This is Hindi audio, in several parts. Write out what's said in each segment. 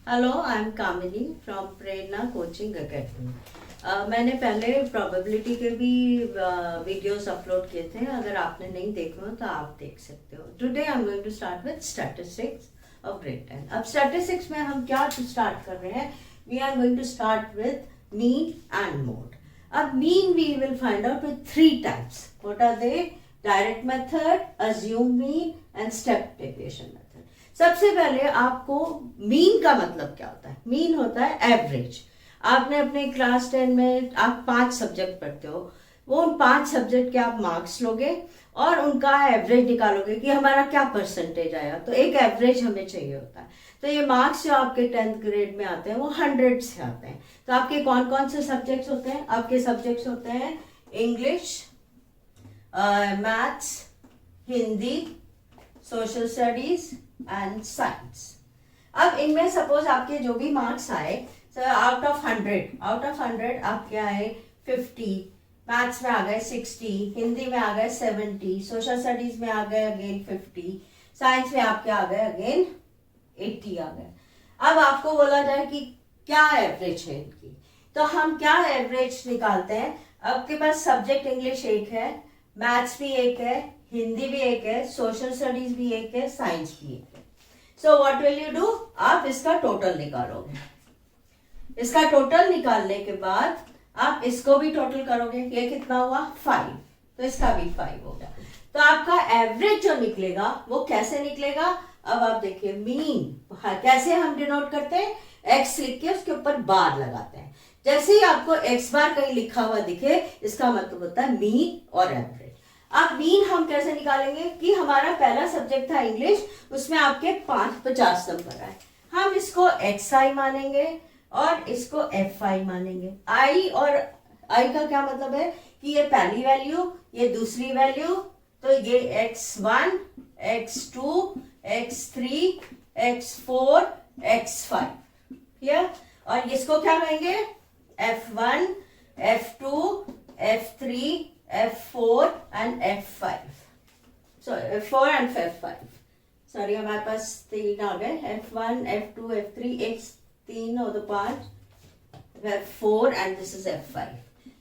Hello, I am Kamini from Prerna coaching academy. मैंने पहले प्रोबेबिलिटी के भी वीडियोस अपलोड किए थे। अगर आपने नहीं देखे हो तो आप देख सकते हो। Today I am going to start with statistics of grade 10। अब स्टैटिस्टिक्स में हम क्या स्टार्ट कर रहे हैं? We are going to start with mean and mode. अब mean we will find out with 3 types. What are they? Direct method, assume mean and step deviation method. सबसे पहले आपको मीन का मतलब क्या होता है? मीन होता है एवरेज। आपने अपने क्लास 10 में आप 5 सब्जेक्ट पढ़ते हो, वो उन 5 सब्जेक्ट के आप मार्क्स लोगे और उनका एवरेज निकालोगे कि हमारा क्या परसेंटेज आया। तो एक एवरेज हमें चाहिए होता है। तो ये मार्क्स जो आपके 10th ग्रेड में आते हैं वो 100 से आते हैं। तो आपके कौन कौन से सब्जेक्ट्स होते हैं? आपके सब्जेक्ट्स होते हैं English, maths, Hindi, social studies and science. अब इनमें सपोज आपके जो भी मार्क्स आए, आउट ऑफ 100 आपके आए 50, मैथ्स में आ गए 60, हिंदी में आ गए 70, सोशल स्टडीज में आ गए अगेन 50, साइंस में आपके आ गए अगेन 80 आ गए। अब आपको बोला जाए कि क्या एवरेज है इनकी, तो हम क्या एवरेज निकालते हैं? आपके पास सब्जेक्ट इंग्लिश एक है, मैथ्स भी एक है, हिंदी भी एक है, सोशल स्टडीज भी एक है, साइंस भी एक है। So what will you do? आप इसका टोटल निकालोगे। इसका टोटल निकालने के बाद आप इसको भी टोटल करोगे। ये कितना हुआ? 5। तो इसका भी 5 हो गया। तो आपका एवरेज जो निकलेगा वो कैसे निकलेगा? अब आप देखिए मीन कैसे हम डिनोट करते हैं? एक्स लिख के उसके ऊपर बार लगाते हैं। जैसे ही आपको एक्स बार कहीं लिखा हुआ दिखे, इसका मतलब होता है मीन और एवरेज। अब मीन हम कैसे निकालेंगे कि हमारा पहला सब्जेक्ट था इंग्लिश, उसमें आपके 50 नंबर आए। हम इसको एक्स आई मानेंगे और इसको एफ आई मानेंगे। आई और आई का क्या मतलब है कि ये पहली वैल्यू, ये दूसरी वैल्यू, तो ये x1, x2, x3, x4, x5। Clear? और इसको क्या कहेंगे? f1, f2, f3, f4 and f5। so f4 and f5, sorry हमारे पास 3 आ गए। f1, f2, f3, x3 और 5, f4 and this is f5।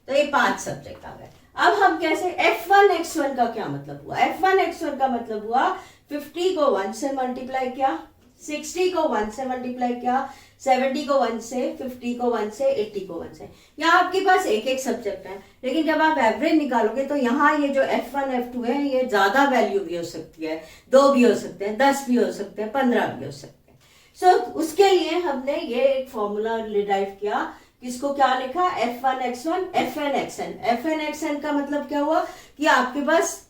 तो ये 5 सब्जेक्ट आ गए। अब हम कैसे? f1 x1 का क्या मतलब हुआ? f1 x1 का मतलब हुआ 50 को 1 से मल्टीप्लाई किया, 60 को 1 से मल्टीप्लाई किया, 70 को 1 से, 50 को 1 से, 80 को 1 से। यहाँ आपके पास एक एक सब्जेक्ट है, लेकिन जब आप एवरेज निकालोगे तो यहाँ ये जो f1 f2 है ये ज्यादा वैल्यू भी हो सकती है, 2 भी हो सकते हैं, 10 भी हो सकते हैं, 15 भी हो सकते हैं। सो उसके लिए हमने ये एक फॉर्मूला डिराइव किया। किसको क्या लिखा? f1 x1 fn xn। fn xn का मतलब क्या हुआ कि आपके पास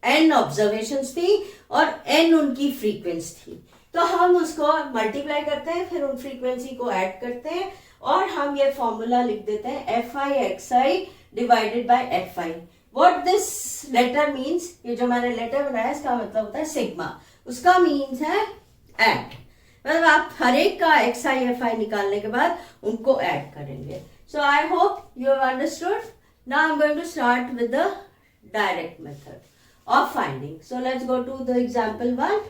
n ऑब्जर्वेशंस थी और n उनकी फ्रीक्वेंसी थी। तो हम उसको मल्टीप्लाई करते हैं, फिर उन फ्रीक्वेंसी को ऐड करते हैं और हम ये फॉर्मूला लिख देते हैं fi xi divided by fi। What this letter means, ये जो मैंने लेटर बनाया इसका मतलब होता है सिग्मा। उसका मीन्स है ऐड। मतलब आप हर एक का xi fi निकालने के बाद उनको ऐड करेंगे। So I hope you have understood. Now I am going to start with the direct method of finding. So let's go to the example 1।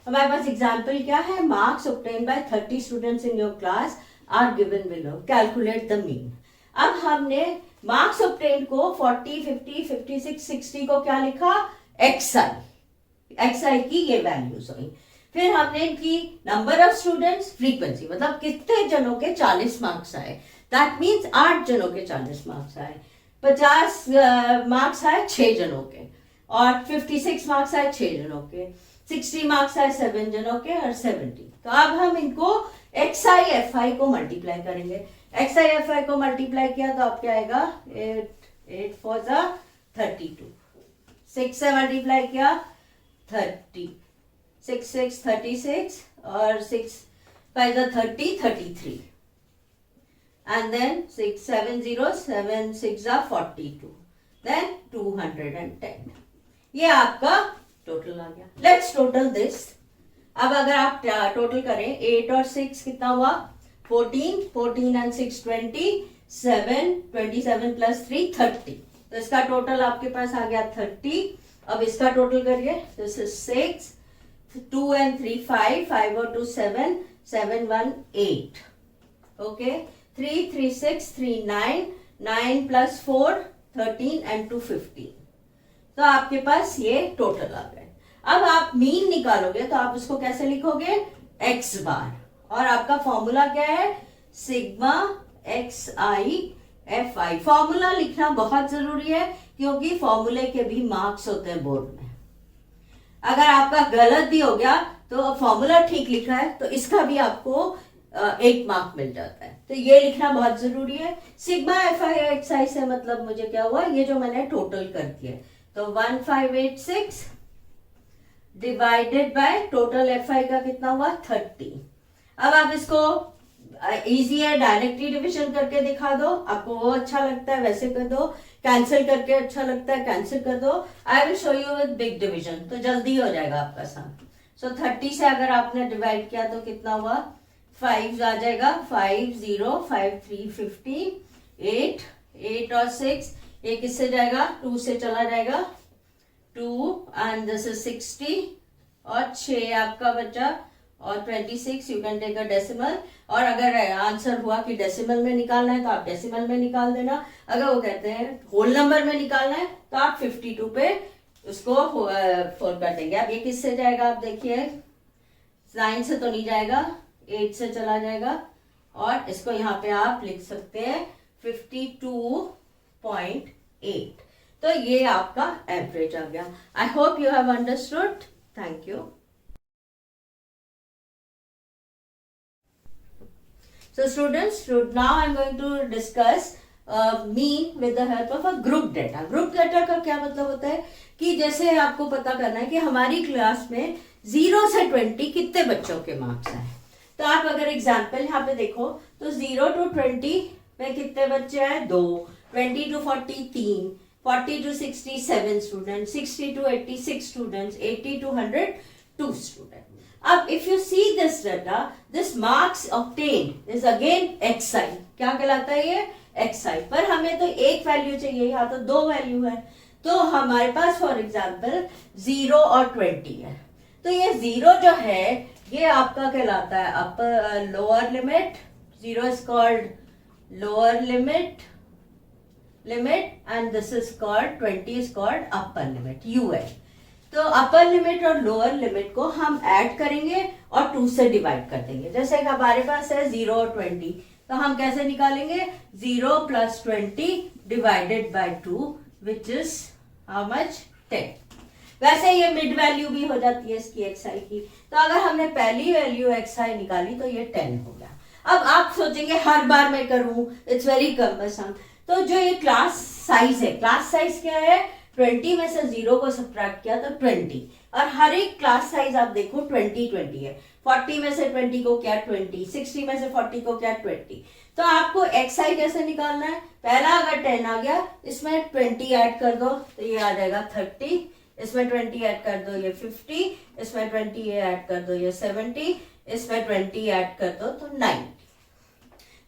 हमारे पास एग्जाम्पल क्या है? Marks obtain by 30 students in your class are given below, calculate the mean. अब हमने मार्क्स ऑब्टेन को 40, 50, 56, 60 को क्या लिखा? xi की ये वैल्यूज हुई। फिर हमने इनकी नंबर ऑफ स्टूडेंट्स, फ्रीक्वेंसी, मतलब कितने जनों के 40 मार्क्स आए। दैट मीन्स 8 जनों के 40 मार्क्स आए। 50 मार्क्स आए 6 जनों के, और 56 मार्क्स आए 6 जनों के, 60 मार्क्स आए 7 जनों के, और 70। तो अब हम इनको xi fi को मल्टीप्लाई करेंगे। xi fi को मल्टीप्लाई किया तो अब क्या आएगा? 8 4 जा 32, 6 से मल्टीप्लाई किया 30, 6 6 36, और 6 5 जा 30, 33, and then 6 7 0 7 6 जा 42, then 210। ये आपका टोटल आ गया। Let's total this. अब अगर आप टोटल करें 8 और 6 कितना हुआ? 14, 14 एंड 6 27, 27 प्लस 3 30। तो इसका टोटल आपके पास आ गया 30। अब इसका टोटल करिए। दिस इज 6, 2 and 3 5, 5 और 2 7, 718. Okay, 3 3 6 3 9, 9 + 4 13 and 2 15. तो आपके पास ये टोटल आ गए। अब आप मीन निकालोगे तो आप उसको कैसे लिखोगे, x बार, और आपका फॉर्मूला क्या है, सिग्मा xi fi। फॉर्मूला लिखना बहुत जरूरी है क्योंकि फॉर्मूले के भी मार्क्स होते हैं बोर्ड में। अगर आपका गलत भी हो गया तो फॉर्मूला ठीक लिखा है तो इसका भी आपको 1 मार्क मिल जाता है। तो ये लिखना बहुत जरूरी है। सिग्मा fi xi से मतलब मुझे क्या हुआ, ये जो मैंने टोटल कर दिया, तो 1586 डिवाइडेड बाय टोटल fi का कितना हुआ, 30। अब आप इसको इजी है, डायरेक्टली डिविजन करके दिखा दो, आपको वो अच्छा लगता है वैसे कर दो, कैंसिल करके अच्छा लगता है कैंसिल कर दो। I will show you with big division, तो जल्दी हो जाएगा आपका सम। सो 30 से अगर आपने डिवाइड किया तो कितना हुआ, 5 आ जाएगा, 5 0 5 3 50, 8 और 6, ये किससे जाएगा, 2 से चला जाएगा, 2 एंड दिस इज 60, और 6 आपका बचा, और 26 you can take a decimal. और अगर आंसर हुआ कि डेसिमल में निकालना है तो आप डेसिमल में निकाल देना। अगर वो कहते हैं होल नंबर में निकालना है तो आप 52 पे उसको 4 कर देंगे। अब ये किससे जाएगा, आप देखिए 9 से तो नहीं जाएगा, 8 से चला जाएगा, और इसको यहाँ पे आप लिख सकते हैं 52.8। तो ये आपका एवरेज आ गया। आई hope you have understood. Thank you. So students, now I am going to discuss mean with the help of a group data. Group data का क्या मतलब होता है कि जैसे आपको पता करना है कि हमारी क्लास में 0 से 20 कितने बच्चों के मार्क्स आए। तो आप अगर एग्जाम्पल यहाँ पे देखो तो 0 to 20 में कितने बच्चे आए, 2, 20 to 40 3, 40 to 60 7 student, 60 to 80 6 students, 80 to 100 2 student. अब if you see this data, this marks obtained is again xi। क्या कहलाता है ये, xi। पर हमें तो एक वैल्यू चाहिए, यहाँ तो 2 वैल्यू है, तो हमारे पास फॉर एग्जाम्पल 0 और 20 है। तो ये 0 जो है ये आपका कहलाता है upper lower limit, 0 is called lower limit and this is called 20 is called upper limit, ul। तो अपर लिमिट और लोअर लिमिट को हम ऐड करेंगे और 2 से डिवाइड कर देंगे। जैसे हमारे पास है 0 और 20, तो हम कैसे निकालेंगे, 0 + 20 divided by 2 which is how much, 10। वैसे ये मिड वैल्यू भी हो जाती है इसकी xi की। तो अगर हमने पहली वैल्यू xi निकाली तो ये 10 हो गया। अब आप सोचेंगे हर बार मैं करूं, इट्स वेरी कम्बरसम। तो जो ये क्लास साइज है, क्लास साइज क्या है, 20 में से 0 को सब्ट्रैक्ट किया तो 20, और हर एक क्लास साइज आप देखो 20 20 है। 40 में से 20 को क्या 20, 60 में से 40 को क्या 20। तो आपको xi कैसे निकालना है, पहला अगर 10 आ गया इसमें 20 ऐड कर दो तो ये आ जाएगा 30, इसमें 20 ऐड कर दो ये 50, इसमें 20 ऐड कर दो ये 70, इसमें 20 ऐड कर दो तो 90।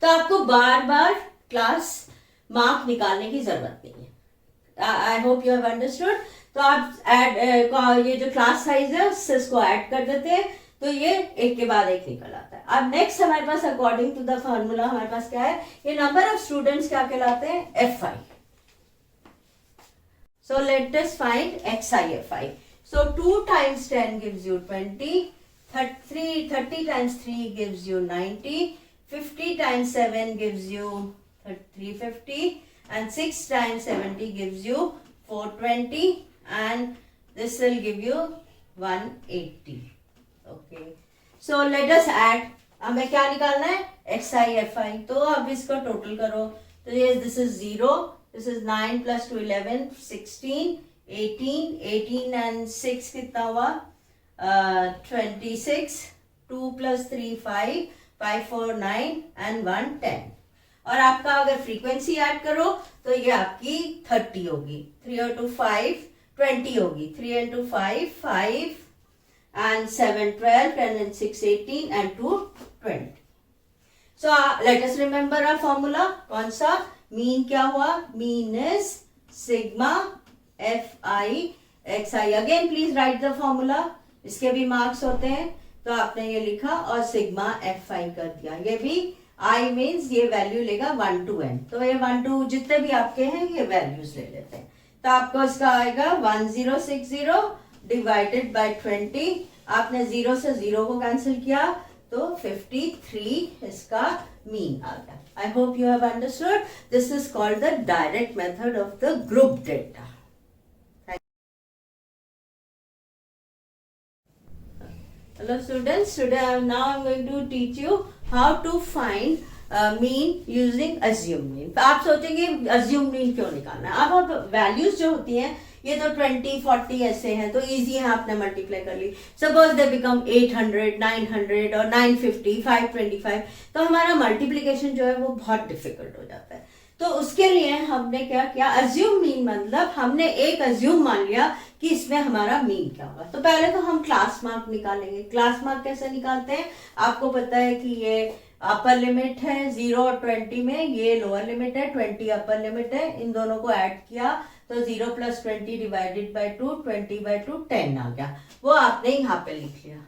तो आपको बार बार क्लास मार्क निकालने की जरूरत नहीं है। आई होप यू हैव अंडरस्टूड। तो आप ऐड ये जो क्लास साइज है उससे इसको ऐड कर देते हैं तो ये एक के बाद एक निकल आता है। अब नेक्स्ट हमारे पास अकॉर्डिंग टू द फॉर्मूला हमारे पास क्या है, ये नंबर ऑफ स्टूडेंट्स क्या कहलाते हैं, fi। So let us find xi fi. So 2 times 10 gives you 20, 30 times 3 gives you 90, 50 times 7 gives you 350, and 6 times 70 gives you 420, and this will give you 180. Okay, so let us add। हमें क्या निकालना है, xi fi। तो अब इसको टोटल करो तो ये this is 0, this is 9 + 2 11 16, 18 and 6 कितना हुआ, 26, 2 + 3 5, 5 4 9 and 1 10। और आपका अगर फ्रीक्वेंसी ऐड करो तो ये आपकी 30 होगी, 3 और 2 5 20 होगी, 3 and 2 5 5 and 7 12 and 6 18 and 2 20। So let us remember our formula। कौन सा, मीन क्या हुआ, mean is sigma fi xi। Again please right the formula, इसके भी मार्क्स होते हैं। तो आपने ये लिखा और सिग्मा FI कर दिया। ये भी I मीन्स ये वैल्यू लेगा 1 to n, तो ये 1 to जितने भी आपके हैं ये वैल्यूज ले लेते हैं। तो आपको इसका आएगा 1060 डिवाइडेड बाय 20, आपने 0 से 0 को कैंसिल किया तो 53 इसका मीन आ गया। आई hope you have understood. This is called the direct method of the group data. Hello students, today now I'm going to teach you how to find mean using assume mean। तो आप सोचेंगे assume mean क्यों निकालना है। अब वैल्यूज जो होती हैं ये तो 20, 40 ऐसे हैं तो इजी है, आपने मल्टीप्लाई कर ली। सपोज दे बिकम 800, 900 और 950, 525, तो हमारा मल्टीप्लीकेशन जो है वो बहुत डिफिकल्ट हो जाता है। तो उसके लिए हमने क्या किया, अज्यूम मीन मतलब हमने एक अज्यूम मान लिया कि इसमें हमारा मीन क्या होगा। तो पहले तो हम क्लास मार्क निकालेंगे। क्लास मार्क कैसे निकालते हैं, आपको पता है कि ये अपर लिमिट है 0 और 20 में, ये लोअर लिमिट है 20 अपर लिमिट है, इन दोनों को ऐड किया तो 0 + 20 डिवाइडेड बाय 2, 20/2 10 आ गया, वो आपने यहाँ पे लिख लिया।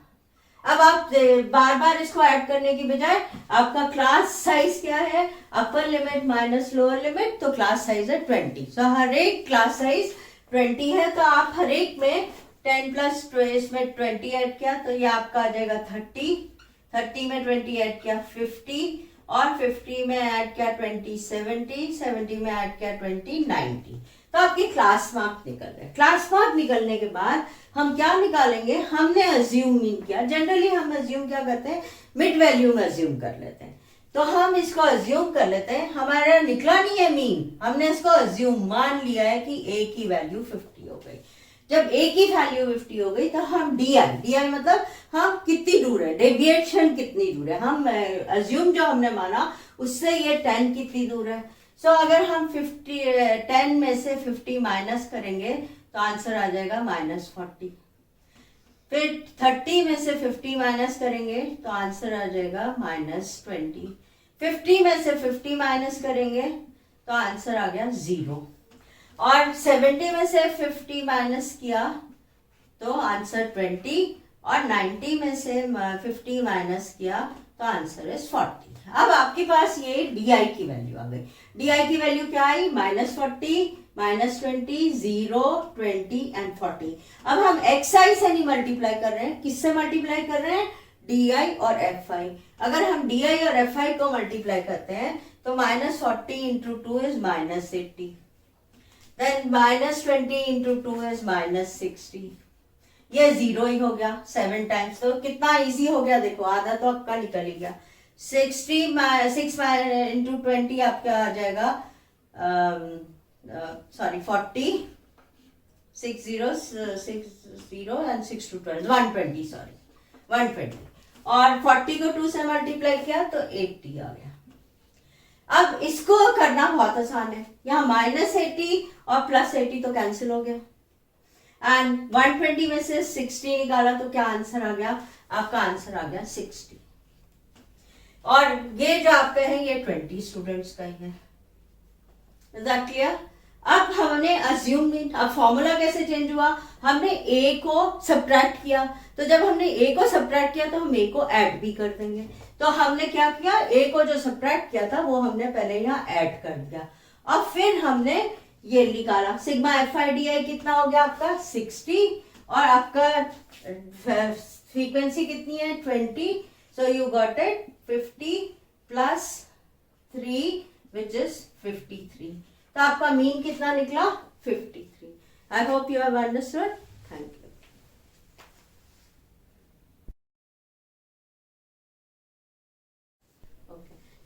अब आप बार बार इसको ऐड करने की बजाय आपका क्लास साइज क्या है, upper limit minus lower limit, तो क्लास साइज है 20। सो हर एक क्लास साइज 20 है, तो आप हर एक में 10 + इसमें 20 ऐड किया तो ये आपका आ जाएगा 30, 30 में 20 ऐड किया 50, और 50 में ऐड किया 20 70, 70 में ऐड किया 20 90, तो आपकी क्लास मार्क निकल गए। क्लास मार्क निकलने के बाद हम क्या निकालेंगे, हमने अज्यूम मीन किया। जनरली हम अज्यूम क्या करते हैं, मिड वैल्यू में अज्यूम कर लेते हैं, तो हम इसको अज्यूम कर लेते हैं। हमारा निकला नहीं है मीन, हमने इसको अज्यूम मान लिया है कि ए की वैल्यू 50 हो गई। जब ए की वैल्यू 50 हो गई तो हम डी मतलब हम कितनी दूर है, डेविएशन कितनी दूर है, हम अज्यूम जो हमने माना उससे ये 10 कितनी दूर है। सो अगर हम 10 में से 50 माइनस करेंगे तो आंसर आ जाएगा -40। फिर 30 में से 50 माइनस करेंगे तो आंसर आ जाएगा -20। 50 में से 50 माइनस करेंगे तो आंसर आ गया 0, और 70 में से 50 माइनस किया तो आंसर 20, और 90 में से 50 माइनस किया तो आंसर इज 40। अब आपके पास ये DI की वैल्यू आ गई। DI की वैल्यू क्या आई, -40, -20, 0, 20 एंड 40। अब हम XI से नहीं मल्टीप्लाई कर रहे हैं, किससे मल्टीप्लाई कर रहे हैं, DI और FI। अगर हम DI और FI को मल्टीप्लाई करते हैं तो -40 × 2 इज -80, देन -20 × 2 इज -60, ये 0 ही हो गया 7 टाइम्स। तो कितना इजी हो गया, देखो आधा तो आपका निकल ही गया। 6 × 20 आपका आ जाएगा 40, 60 एंड 6 × 12 120, 120, और 40 को 2 से मल्टीप्लाई किया तो 80 आ गया। अब इसको करना बहुत आसान है, यहाँ -80 और +80 तो कैंसिल हो गया, एंड 120 में से 60 निकाला तो क्या आंसर आ गया, आपका आंसर आ गया 60। और ये जो आपका है ये 20 स्टूडेंट्स का ही है। Is that clear? अब हमने अज्यूम मीन, अब फॉर्मूला कैसे चेंज हुआ, हमने ए को सब्ट्रैक्ट किया, तो जब हमने ए को सब्ट्रैक्ट किया तो हम ए को ऐड भी कर देंगे। तो हमने क्या किया, ए को जो सब्ट्रैक्ट किया था वो हमने पहले यहाँ ऐड कर दिया, और फिर हमने ये निकाला सिग्मा FI/DI कितना हो गया आपका 60, और आपका फ्रीक्वेंसी कितनी है 20, so you got it 50 + 3 which is 53। तो आपका मीन कितना निकला 53। आई hope you have understood. Thank you.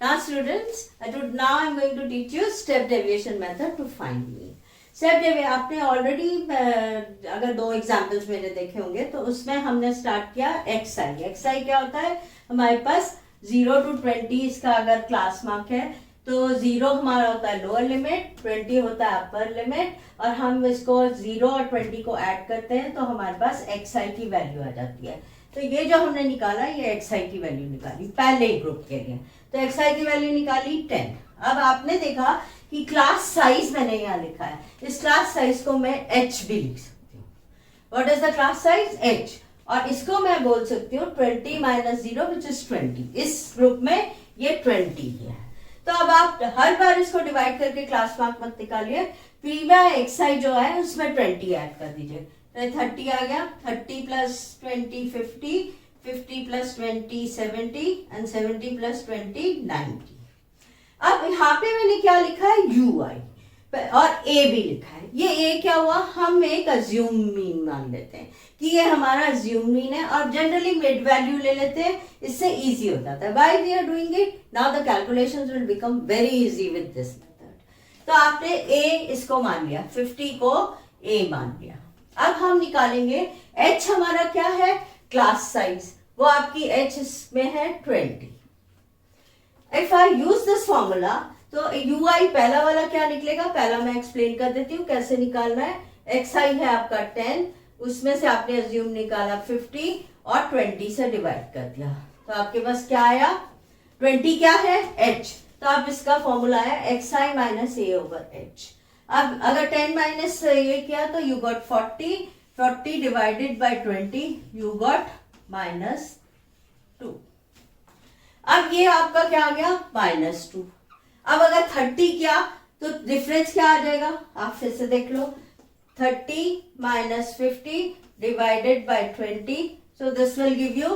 Now students, now I'm going to teach you step deviation method to find mean. Step deviation आपने ऑलरेडी अगर 2 एग्जाम्पल्स मैंने देखे होंगे तो उसमें हमने स्टार्ट किया XI क्या होता है, हमारे पास 0 to 20 इसका अगर क्लास मार्क है तो 0 हमारा होता है लोअर लिमिट, 20 होता है अपर लिमिट, और हम इसको 0 और 20 को ऐड करते हैं तो हमारे पास XI की वैल्यू आ जाती है। तो ये जो हमने निकाला ये XI की वैल्यू निकाली पहले ही ग्रुप के लिए, तो XI की वैल्यू निकाली 10। अब आपने देखा कि क्लास साइज मैंने यहाँ लिखा है, इस क्लास साइज को मैं H भी लिख सकती हूँ। What is the class size H। और इसको मैं बोल सकती हूँ 20 माइनस 0 विच इज 20। इस ग्रुप में ये 20 है। तो अब आप हर बार इसको डिवाइड करके क्लास मार्क मत निकालिए, xi जो है उसमें 20 ऐड कर दीजिए। तो 30 आ गया, 30 प्लस 20 50, 50 प्लस 20 70 एंड 70 प्लस 20 90। अब यहाँ पे मैंने क्या लिखा है, ui और a भी लिखा है। ये a क्या हुआ, हम एक अज्यूम मीन मान लेते हैं कि ये हमारा अज्यूम मीन है और जनरली मिड वैल्यू ले लेते हैं, इससे इजी हो जाता है। Why we are doing it, now the calculations will become very easy with this method. तो आपने a इसको मान लिया, 50 को a मान लिया। अब हम निकालेंगे h हमारा क्या है, क्लास साइज, वो आपकी h में है 20। If I use this formula तो ui पहला वाला क्या निकलेगा, पहला मैं एक्सप्लेन कर देती हूँ कैसे निकालना है। xi है आपका 10, उसमें से आपने अज्यूम निकाला 50 और 20 से डिवाइड कर दिया, तो आपके पास क्या आया, 20 क्या है, h। तो आप इसका फॉर्मूला है xi minus a over h। अब अगर 10 माइनस ये किया तो you got 40, 40 divided by 20 you got minus 2। अब ये आपका क्या आ गया, माइनस 2। अब अगर 30 किया तो डिफरेंस क्या आ जाएगा, आप फिर से देख लो, 30 minus 50 divided by 20, so this will give you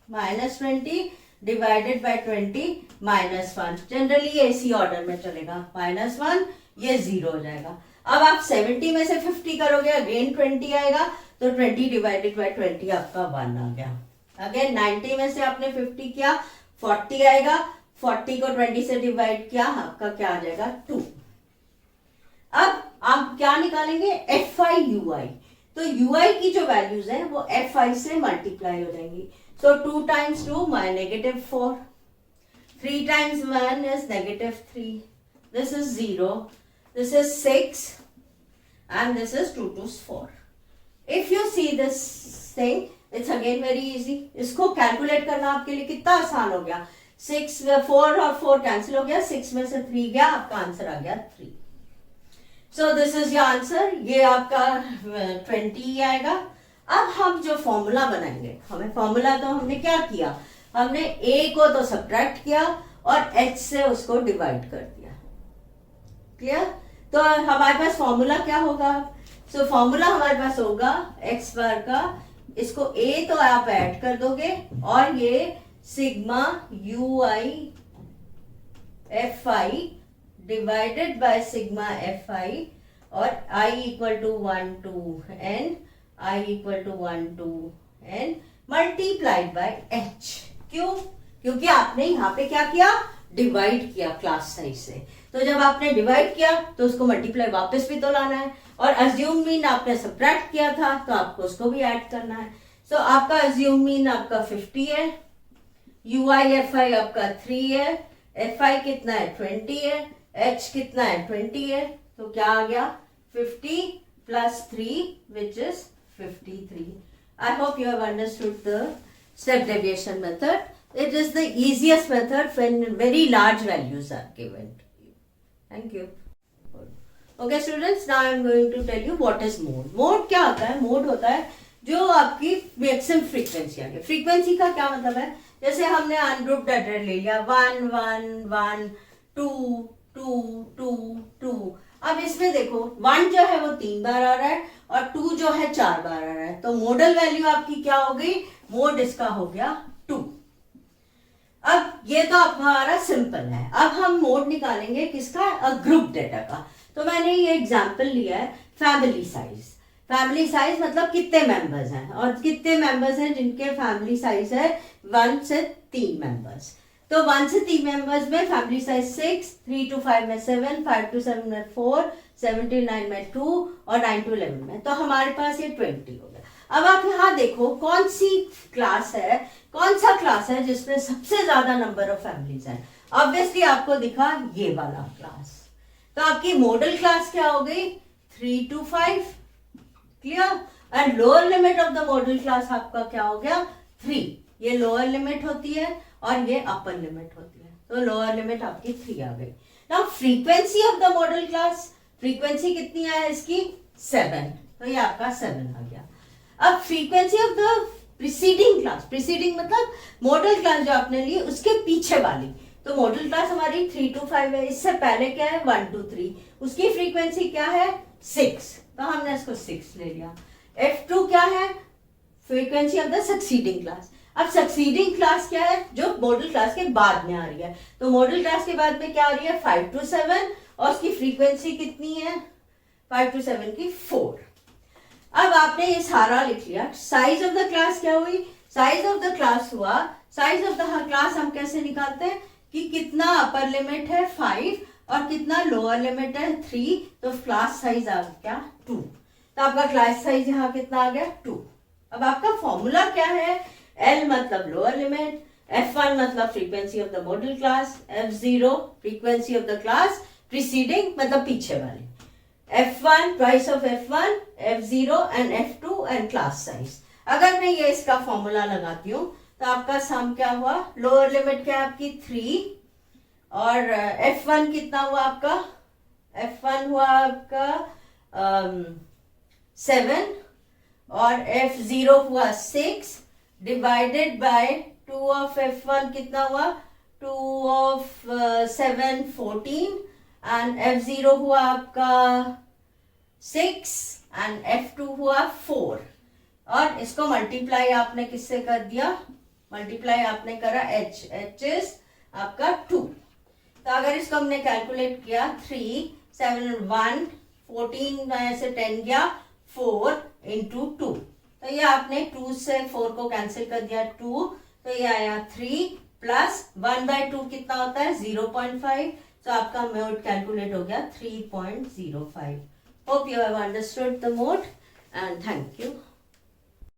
minus 20 divided by 20 minus 1। Generally ये इसी ऑर्डर में चलेगा, माइनस 1 ये 0 हो जाएगा। अब आप 70 में से 50 करोगे, अगेन 20 आएगा, तो 20 डिवाइडेड बाय 20 आपका 1 आ गया। अगेन 90 में से आपने 50 किया, 40 आएगा, 40 को 20 से डिवाइड किया, आपका क्या आ जाएगा, 2। अब आप क्या निकालेंगे, fi ui। तो ui की जो वैल्यूज है वो fi से मल्टीप्लाई हो जाएंगी। सो 2 times 2 my -4, 3 times 1 is -3, this is 0, this is 6 and this is 2 2 4। If you see this thing, it's again very easy. इसको कैलकुलेट करना आपके लिए कितना आसान हो गया, 6 4 और 4 कैंसिल हो गया, 6 में से 3 गया, आपका आंसर आ गया 3। So this is your answer, ये आपका 20 आएगा। अब हम जो फॉर्मूला बनाएंगे, हमें फॉर्मूला तो हमने क्या किया, हमने a को तो सब्ट्रैक्ट किया और h से उसको डिवाइड कर दिया। क्लियर? तो हमारे पास फॉर्मूला क्या होगा, सो फॉर्मूला हमारे पास होगा x बार का, इसको a तो आप ऐड कर दोगे और ये sigma ui fi divided by sigma fi और i equal to 1 to n, i equal to 1 to n multiplied by h। क्यों? क्योंकि आपने यहाँ पे क्या किया, डिवाइड किया क्लास साइज से। तो जब आपने डिवाइड किया तो उसको मल्टीप्लाई वापस भी तो लाना है, और अज्यूम मीन आपने सब्ट्रैक्ट किया था तो आपको उसको भी ऐड करना है। सो आपका अज्यूम मीन आपका 50 है, ui fi आपका 3 है, fi कितना है 20 है, h कितना है 20 है, तो क्या आ गया 50 plus 3 which is 53. I hope you have understood the step deviation method. It is the easiest method when very large values are given to you. Thank you. Okay students, now I am going to tell you what is mode. Mode क्या होता है, mode होता है जो आपकी मैक्सिमम फ्रीक्वेंसी आ गई। फ्रीक्वेंसी का क्या मतलब है, जैसे हमने अनग्रुप्ड एडर ले लिया 1 1 1 2 2 2 2। अब इसमें देखो 1 जो है वो 3 बार आ रहा है और 2 जो है 4 बार आ रहा है, तो मॉडल वैल्यू आपकी क्या हो गई, मोड इसका हो गया 2। अब ये तो हमारा सिंपल है। अब हम मोड निकालेंगे किसका, ग्रुप डेटा का। तो मैंने ये एग्जांपल लिया है फैमिली साइज। फैमिली साइज मतलब कितने मेंबर्स हैं, और कितने मेंबर्स हैं जिनके फैमिली साइज है 1 से 3 मेंबर्स। तो 1 से 3 मेंबर्स में फैमिली साइज 6, 3 to 5 में 7, 5 to 7 में 4, 7 to 9 में 2 और 9 to 11 में, तो हमारे पास ये 20 हो गया। अब आप यहाँ देखो कौन सी क्लास है, कौन सा क्लास है जिसमें सबसे ज्यादा नंबर ऑफ फैमिलीज है। ऑब्वियसली आपको दिखा ये वाला क्लास, तो आपकी मॉडल क्लास क्या हो गई 3 to 5। Clear? And lower limit of the model class आपका क्या हो गया 3। ये लोअर लिमिट होती है और ये अपर लिमिट होती है, तो लोअर लिमिट आपकी 3 आ गई। Now frequency of the model class, frequency कितनी है इसकी 7, तो ये आपका 7 आ गया। अब frequency of the preceding class, preceding मतलब मॉडल क्लास जो आपने ली उसके पीछे वाली। तो मॉडल क्लास हमारी 3 to 5 है, इससे पहले क्या है 1 to 3, उसकी फ्रीक्वेंसी क्या है 6, तो हमने इसको 6 ले लिया। F2 क्या है, frequency of the succeeding class. अब सक्सीडिंग क्लास क्या है, जो मॉडल क्लास के बाद में आ रही है, तो मॉडल क्लास के बाद में क्या आ रही है 5 to 7, और उसकी फ्रीक्वेंसी कितनी है 5 to 7 की 4। अब आपने ये सारा लिख लिया। साइज ऑफ द क्लास क्या हुई, साइज ऑफ द क्लास हुआ, साइज ऑफ द क्लास हम कैसे निकालते हैं कि कितना अपर लिमिट है 5 और कितना लोअर लिमिट है 3, तो क्लास साइज आ गया 2। तो आपका क्लास साइज यहाँ कितना आ गया 2। अब आपका फॉर्मूला क्या है, L मतलब लोअर लिमिट, F1 मतलब frequency of the model class, F0 frequency of the class preceding मतलब पीछे वाले, F1 twice of F1, F0 and F2 and class size. अगर मैं ये इसका फॉर्मूला लगाती हूँ तो आपका सम क्या हुआ, लोअर लिमिट क्या है आपकी 3, और F1 कितना हुआ आपका, F1 हुआ आपका 7, और F0 हुआ 6 डिवाइडेड बाय 2 ऑफ F1 कितना हुआ 2 ऑफ 7 14, एंड F0 हुआ आपका 6 एंड F2 हुआ 4, और इसको मल्टीप्लाई आपने किससे कर दिया, मल्टीप्लाई आपने करा h इज आपका 2। तो अगर इसको हमने कैलकुलेट किया 3 7 1 14 से 10 गया 4 इंटू 2, तो ये आपने 2 से 4 को कैंसिल कर दिया 2, तो ये आया 3 प्लस 1/2 कितना होता है 0.5, तो आपका मोड कैलकुलेट हो गया 3.05। Hope you have understood the mode and thank you.